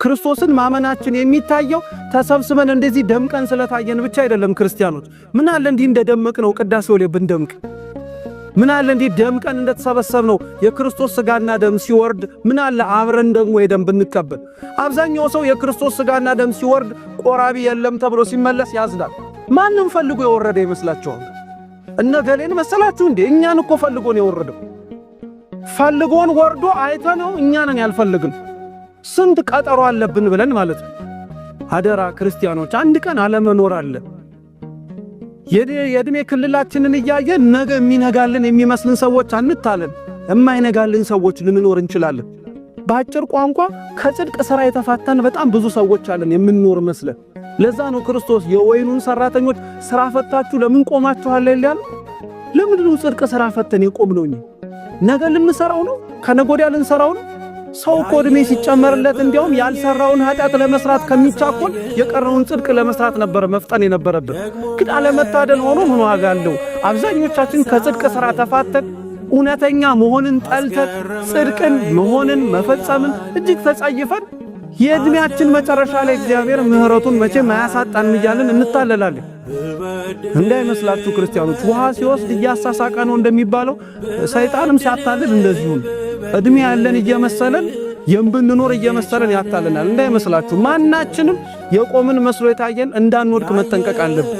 ክርስቶስን ማመናችን የሚታየው ተሰብስበን እንደዚህ ደምቀን ስለታየን ብቻ አይደለም። ክርስቲያኖች ምን አለ እንዲህ እንደደመቅነው ቅዳሴው ላይ ብንደምቅ፣ ምን አለ እንዲህ ደምቀን እንደተሰበሰብነው የክርስቶስ ሥጋና ደም ሲወርድ ምን አለ አብረን ደግሞ ሄደን ብንቀበል። አብዛኛው ሰው የክርስቶስ ሥጋና ደም ሲወርድ ቆራቢ የለም ተብሎ ሲመለስ ያዝናል። ማንም ፈልጎ የወረደ ይመስላችኋል? እነ ገሌን መሰላችሁ እንዴ? እኛን እኮ ፈልጎን የወረደው። ፈልጎን ወርዶ አይተነው እኛንን ያልፈልግን ስንት ቀጠሮ አለብን ብለን ማለት ነው። አደራ ክርስቲያኖች፣ አንድ ቀን አለመኖር አለ። የእድሜ ክልላችንን እያየን ነገ የሚነጋልን የሚመስልን ሰዎች አንታለን። የማይነጋልን ሰዎች ልንኖር እንችላለን። በአጭር ቋንቋ ከጽድቅ ሥራ የተፋተን በጣም ብዙ ሰዎች አለን የምንኖር መስለን። ለዛ ነው ክርስቶስ የወይኑን ሰራተኞች ሥራ ፈታችሁ ለምን ቆማችኋል ይላል። ለምንድን ነው ጽድቅ ሥራ ፈተን የቆምነው? ነገ ልንሰራው ነው? ከነገ ወዲያ ልንሰራው ነው? ሰው እኮ ዕድሜ ሲጨመርለት እንዲያውም ያልሰራውን ኃጢአት ለመስራት ከሚቻኮል የቀረውን ጽድቅ ለመስራት ነበር መፍጠን የነበረብን። ግን አለመታደል ሆኖ ምን ዋጋ አለው? አብዛኞቻችን ከጽድቅ ሥራ ተፋተን እውነተኛ መሆንን ጠልተን ጽድቅን መሆንን መፈጸምን እጅግ ተጸይፈን የዕድሜያችን መጨረሻ ላይ እግዚአብሔር ምሕረቱን መቼም አያሳጣን እያልን እንታለላለን። እንዳይመስላችሁ ክርስቲያኖች፣ ውሃ ሲወስድ እያሳሳቀ ነው እንደሚባለው ሰይጣንም ሲያታልል እንደዚሁ ነው። ዕድሜ ያለን እየመሰለን የምብንኖር እየመሰለን ያታልናል። እንዳይመስላችሁ ማናችንም የቆምን መስሎ የታየን እንዳንወድቅ መጠንቀቅ አለብን።